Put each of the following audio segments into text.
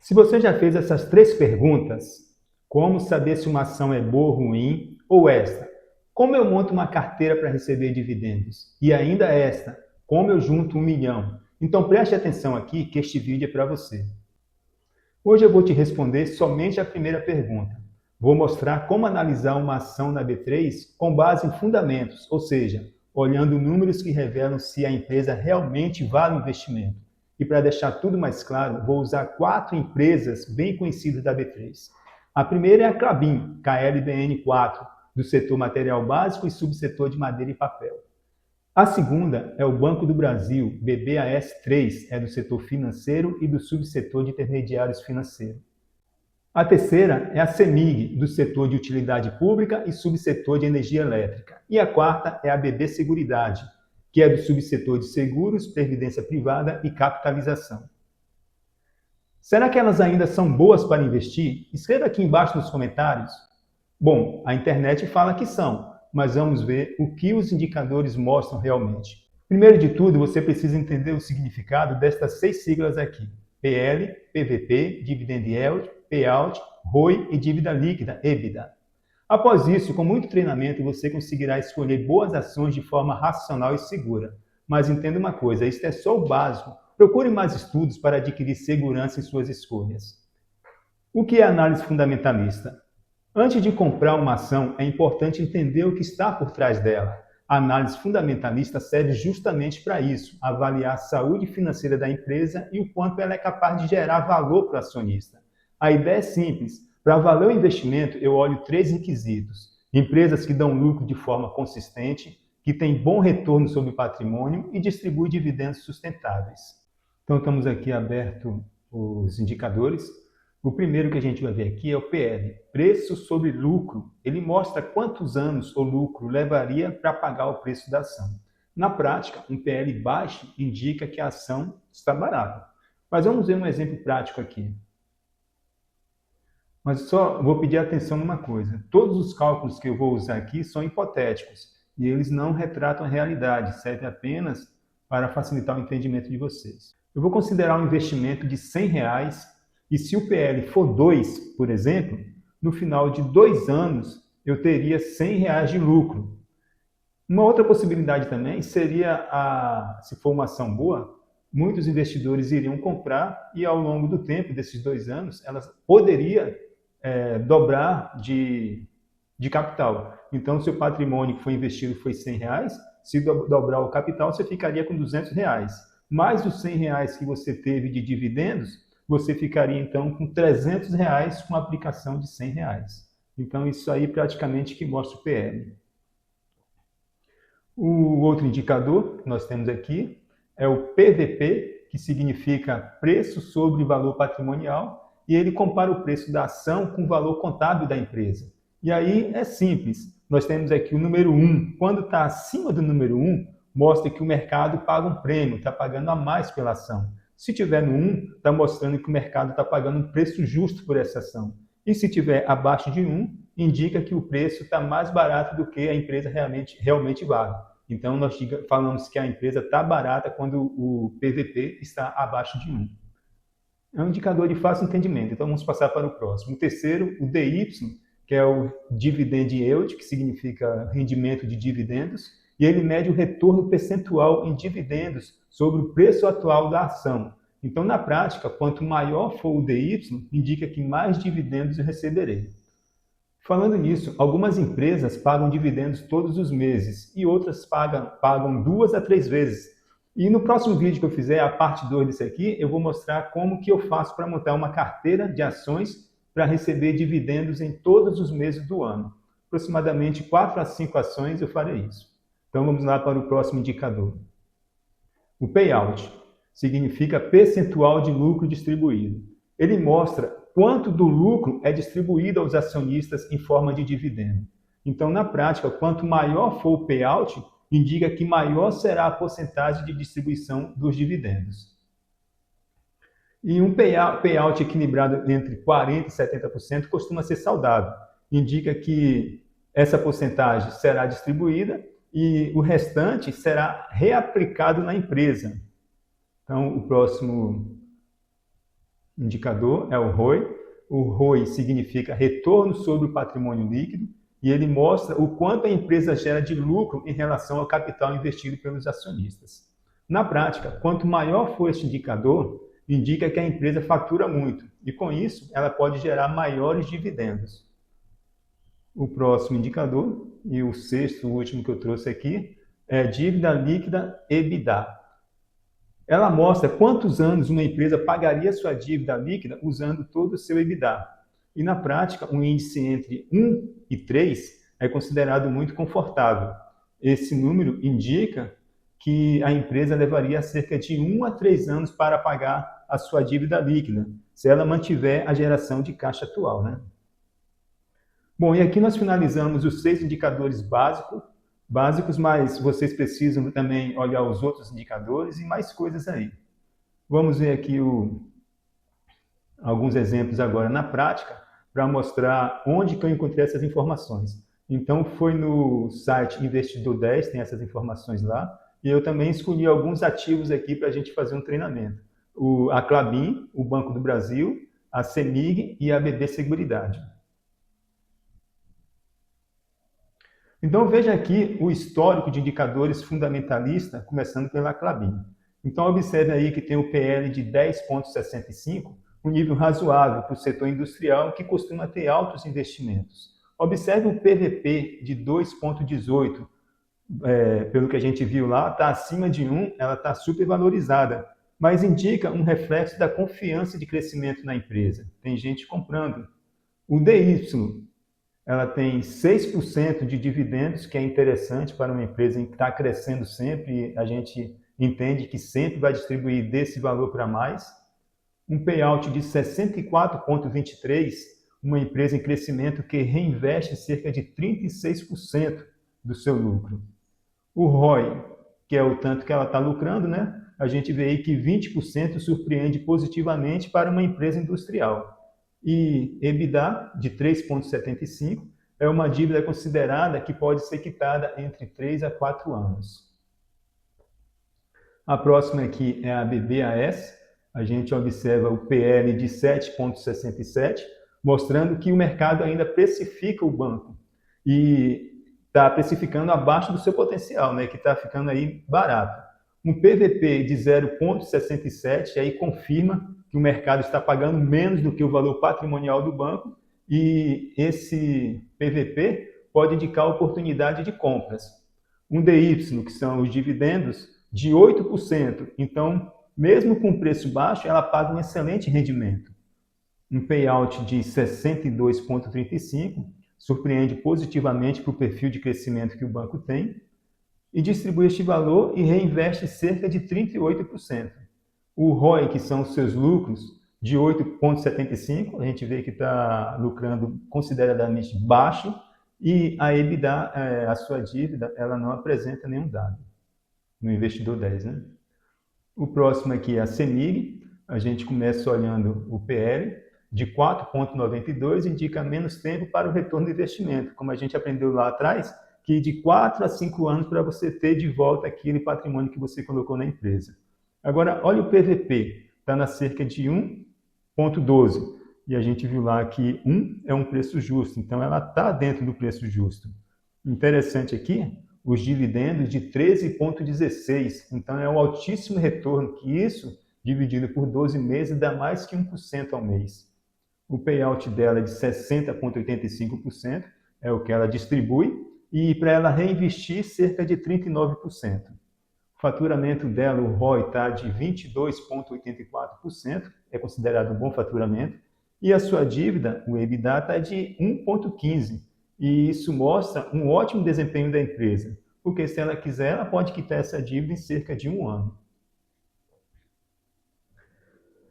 Se você já fez essas 3 perguntas, como saber se uma ação é boa ou ruim, ou esta, como eu monto uma carteira para receber dividendos? E ainda esta, como eu junto 1 milhão? Então preste atenção aqui que este vídeo é para você. Hoje eu vou te responder somente a primeira pergunta. Vou mostrar como analisar uma ação na B3 com base em fundamentos, ou seja, olhando números que revelam se a empresa realmente vale o investimento. E para deixar tudo mais claro, vou usar 4 empresas bem conhecidas da B3. A primeira é a Klabin, KLBN4, do setor material básico e subsetor de madeira e papel. A segunda é o Banco do Brasil, BBAS3, é do setor financeiro e do subsetor de intermediários financeiros. A terceira é a CEMIG, do setor de utilidade pública e subsetor de energia elétrica. E a quarta é a BB Seguridade, que é do subsetor de seguros, previdência privada e capitalização. Será que elas ainda são boas para investir? Escreva aqui embaixo nos comentários. Bom, a internet fala que são, mas vamos ver o que os indicadores mostram realmente. Primeiro de tudo, você precisa entender o significado destas 6 siglas aqui: PL, PVP, Dividend Yield, Payout, ROI e dívida líquida, EBITDA. Após isso, com muito treinamento, você conseguirá escolher boas ações de forma racional e segura. Mas entenda uma coisa, isto é só o básico. Procure mais estudos para adquirir segurança em suas escolhas. O que é análise fundamentalista? Antes de comprar uma ação, é importante entender o que está por trás dela. A análise fundamentalista serve justamente para isso, avaliar a saúde financeira da empresa e o quanto ela é capaz de gerar valor para o acionista. A ideia é simples. Para valer o investimento, eu olho 3 requisitos. Empresas que dão lucro de forma consistente, que têm bom retorno sobre o patrimônio e distribuem dividendos sustentáveis. Então, estamos aqui aberto os indicadores. O primeiro que a gente vai ver aqui é o PL, preço sobre lucro. Ele mostra quantos anos o lucro levaria para pagar o preço da ação. Na prática, um PL baixo indica que a ação está barata. Mas vamos ver um exemplo prático aqui. Mas só vou pedir atenção numa coisa. Todos os cálculos que eu vou usar aqui são hipotéticos e eles não retratam a realidade, servem apenas para facilitar o entendimento de vocês. Eu vou considerar um investimento de R$100 e se o PL for 2, por exemplo, no final de 2 anos eu teria R$100 de lucro. Uma outra possibilidade também seria, se for uma ação boa, muitos investidores iriam comprar e ao longo do tempo, desses 2 anos, elas poderiam dobrar de capital. Então, se o patrimônio que foi investido foi R$100, se dobrar o capital, você ficaria com R$200. Mais os R$100 que você teve de dividendos, você ficaria então com R$300 com a aplicação de R$100. Então, isso aí praticamente que mostra o PL. O outro indicador que nós temos aqui é o PVP, que significa preço sobre valor patrimonial, e ele compara o preço da ação com o valor contábil da empresa. E aí é simples, nós temos aqui o número 1. Quando está acima do número 1, mostra que o mercado paga um prêmio, está pagando a mais pela ação. Se tiver no 1, está mostrando que o mercado está pagando um preço justo por essa ação. E se tiver abaixo de 1, indica que o preço está mais barato do que a empresa realmente vale. Então, nós falamos que a empresa está barata quando o PVP está abaixo de 1. É um indicador de fácil entendimento, então vamos passar para o próximo. O terceiro, o DY, que é o Dividend Yield, que significa rendimento de dividendos, e ele mede o retorno percentual em dividendos sobre o preço atual da ação. Então, na prática, quanto maior for o DY, indica que mais dividendos eu receberei. Falando nisso, algumas empresas pagam dividendos todos os meses e outras pagam 2 a 3 vezes. E no próximo vídeo que eu fizer, a parte 2 desse aqui, eu vou mostrar como que eu faço para montar uma carteira de ações para receber dividendos em todos os meses do ano. Aproximadamente 4 a 5 ações eu farei isso. Então vamos lá para o próximo indicador. O payout significa percentual de lucro distribuído. Ele mostra quanto do lucro é distribuído aos acionistas em forma de dividendo. Então, na prática, quanto maior for o payout, indica que maior será a porcentagem de distribuição dos dividendos. E um payout equilibrado entre 40% e 70% costuma ser saudável. Indica que essa porcentagem será distribuída e o restante será reaplicado na empresa. Então, o próximo indicador é o ROI. O ROI significa retorno sobre o patrimônio líquido e ele mostra o quanto a empresa gera de lucro em relação ao capital investido pelos acionistas. Na prática, quanto maior for este indicador, indica que a empresa fatura muito e, com isso, ela pode gerar maiores dividendos. O próximo indicador, e o sexto, o último que eu trouxe aqui, é dívida líquida EBITDA. Ela mostra quantos anos uma empresa pagaria sua dívida líquida usando todo o seu EBITDA. E, na prática, um índice entre 1 e 3 é considerado muito confortável. Esse número indica que a empresa levaria cerca de 1 a 3 anos para pagar a sua dívida líquida, se ela mantiver a geração de caixa atual, né? Bom, e aqui nós finalizamos os 6 indicadores básicos, mas vocês precisam também olhar os outros indicadores e mais coisas aí. Vamos ver aqui alguns exemplos agora na prática para mostrar onde que eu encontrei essas informações. Então, foi no site Investidor 10, tem essas informações lá, e eu também escolhi alguns ativos aqui para a gente fazer um treinamento. A Klabin, o Banco do Brasil, a CEMIG e a BB Seguridade. Então, veja aqui o histórico de indicadores fundamentalistas, começando pela Klabin. Então, observe aí que tem o PL de 10,65, um nível razoável para o setor industrial que costuma ter altos investimentos. Observe o PVP de 2,18, pelo que a gente viu lá, está acima de 1, ela está supervalorizada, mas indica um reflexo da confiança de crescimento na empresa. Tem gente comprando. O DY, ela tem 6% de dividendos, que é interessante para uma empresa que está crescendo sempre, a gente entende que sempre vai distribuir desse valor para mais. Um payout de 64,23%, uma empresa em crescimento que reinveste cerca de 36% do seu lucro. O ROI, que é o tanto que ela está lucrando, né? A gente vê aí que 20% surpreende positivamente para uma empresa industrial. E EBITDA, de 3,75, é uma dívida considerada que pode ser quitada entre 3 a 4 anos. A próxima aqui é a BBAS. A gente observa o PL de 7,67, mostrando que o mercado ainda precifica o banco e está precificando abaixo do seu potencial, né, que está ficando aí barato. Um PVP de 0,67 aí confirma que o mercado está pagando menos do que o valor patrimonial do banco e esse PVP pode indicar oportunidade de compras. Um DY, que são os dividendos, de 8%. Então, mesmo com preço baixo, ela paga um excelente rendimento. Um payout de 62,35 surpreende positivamente para o perfil de crescimento que o banco tem e distribui este valor e reinveste cerca de 38%. O ROI, que são os seus lucros, de 8,75, a gente vê que está lucrando consideradamente baixo e a EBITDA, a sua dívida, ela não apresenta nenhum dado no Investidor 10, né? O próximo aqui é a CEMIG. A gente começa olhando o PL de 4,92, indica menos tempo para o retorno do investimento, como a gente aprendeu lá atrás, que de 4 a 5 anos para você ter de volta aquele patrimônio que você colocou na empresa. Agora, olha o PVP, está na cerca de 1,12, e a gente viu lá que 1 é um preço justo, então ela está dentro do preço justo. Interessante aqui, os dividendos de 13,16, então é um altíssimo retorno, que isso, dividido por 12 meses, dá mais que 1% ao mês. O payout dela é de 60,85%, é o que ela distribui, e para ela reinvestir, cerca de 39%. O faturamento dela, o ROI, está de 22,84%, é considerado um bom faturamento, e a sua dívida, o EBITDA, está de 1,15%. E isso mostra um ótimo desempenho da empresa, porque se ela quiser, ela pode quitar essa dívida em cerca de 1 ano.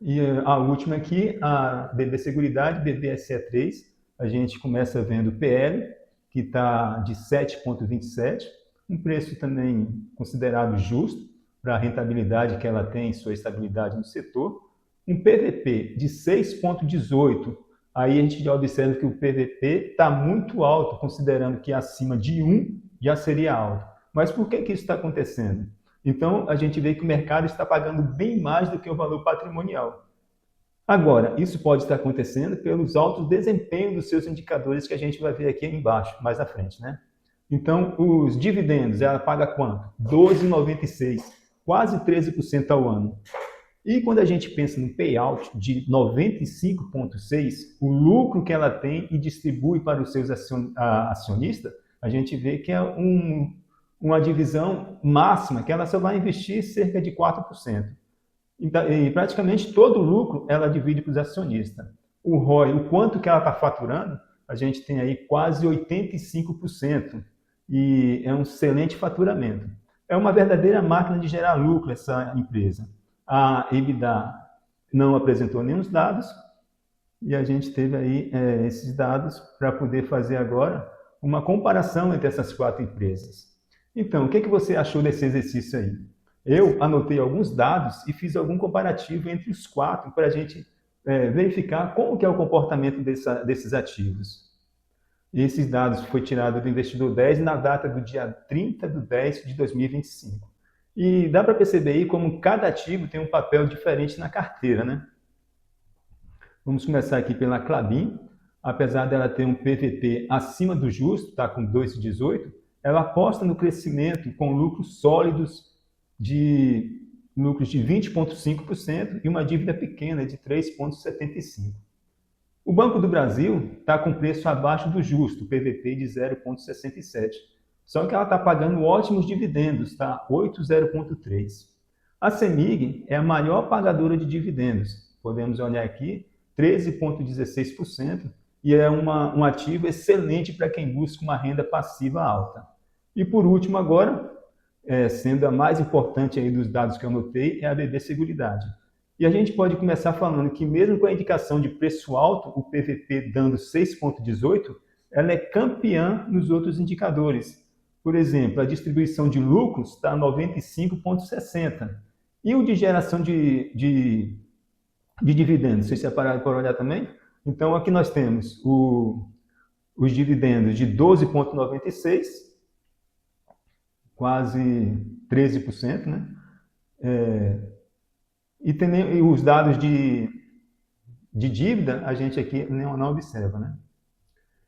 E a última aqui, a BB Seguridade, BBSE3, a gente começa vendo o PL, que está de 7,27, um preço também considerado justo para a rentabilidade que ela tem e sua estabilidade no setor. Um PVP de 6,18, aí a gente já observa que o PVP está muito alto, considerando que acima de 1 já seria alto. Mas por que isso está acontecendo? Então, a gente vê que o mercado está pagando bem mais do que o valor patrimonial. Agora, isso pode estar acontecendo pelos altos desempenhos dos seus indicadores que a gente vai ver aqui embaixo, mais à frente, né? Então, os dividendos, ela paga quanto? 12,96, quase 13% ao ano. E quando a gente pensa no payout de 95,6, o lucro que ela tem e distribui para os seus acionistas, a gente vê que é uma divisão máxima, que ela só vai investir cerca de 4%. E praticamente todo o lucro ela divide para os acionistas. O ROI, o quanto que ela está faturando, a gente tem aí quase 85%. E é um excelente faturamento. É uma verdadeira máquina de gerar lucro essa empresa. A EBITDA não apresentou nenhum dados e a gente teve aí esses dados para poder fazer agora uma comparação entre essas 4 empresas. Então, o que você achou desse exercício aí? Eu anotei alguns dados e fiz algum comparativo entre os 4 para a gente verificar como que é o comportamento desses ativos. Esses dados foi tirado do Investidor 10 na data do dia 30 de 10 de 2025. E dá para perceber aí como cada ativo tem um papel diferente na carteira, né? Vamos começar aqui pela Klabin. Apesar dela ter um PVP acima do justo, está com 2,18, ela aposta no crescimento com lucros sólidos de 20,5% e uma dívida pequena de 3,75%. O Banco do Brasil está com preço abaixo do justo, PVP de 0,67. Só que ela está pagando ótimos dividendos, tá? 8,0,3. A CEMIG é a maior pagadora de dividendos. Podemos olhar aqui, 13,16%, e é um ativo excelente para quem busca uma renda passiva alta. E por último agora, sendo a mais importante aí dos dados que eu anotei, é a BB Seguridade. E a gente pode começar falando que mesmo com a indicação de preço alto, o PVP dando 6,18, ela é campeã nos outros indicadores. Por exemplo, a distribuição de lucros está 95,60. E o de geração de dividendos, vocês separaram para olhar também? Então aqui nós temos os dividendos de 12,96, quase 13%, né? E os dados de dívida, a gente aqui não observa, né?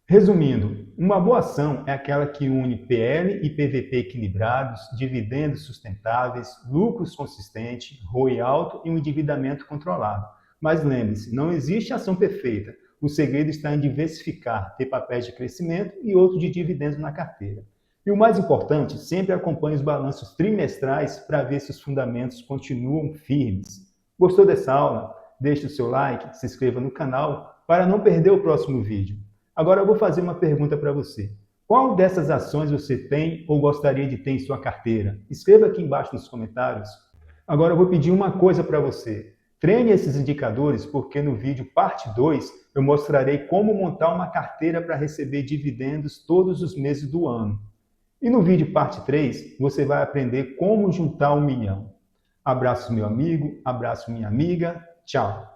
Resumindo, uma boa ação é aquela que une PL e PVP equilibrados, dividendos sustentáveis, lucros consistentes, ROI alto e um endividamento controlado. Mas lembre-se, não existe ação perfeita. O segredo está em diversificar, ter papéis de crescimento e outros de dividendos na carteira. E o mais importante, sempre acompanhe os balanços trimestrais para ver se os fundamentos continuam firmes. Gostou dessa aula? Deixe o seu like, se inscreva no canal para não perder o próximo vídeo. Agora eu vou fazer uma pergunta para você. Qual dessas ações você tem ou gostaria de ter em sua carteira? Escreva aqui embaixo nos comentários. Agora eu vou pedir uma coisa para você. Treine esses indicadores porque no vídeo parte 2 eu mostrarei como montar uma carteira para receber dividendos todos os meses do ano. E no vídeo parte 3 você vai aprender como juntar 1 milhão. Abraço meu amigo, abraço minha amiga, tchau!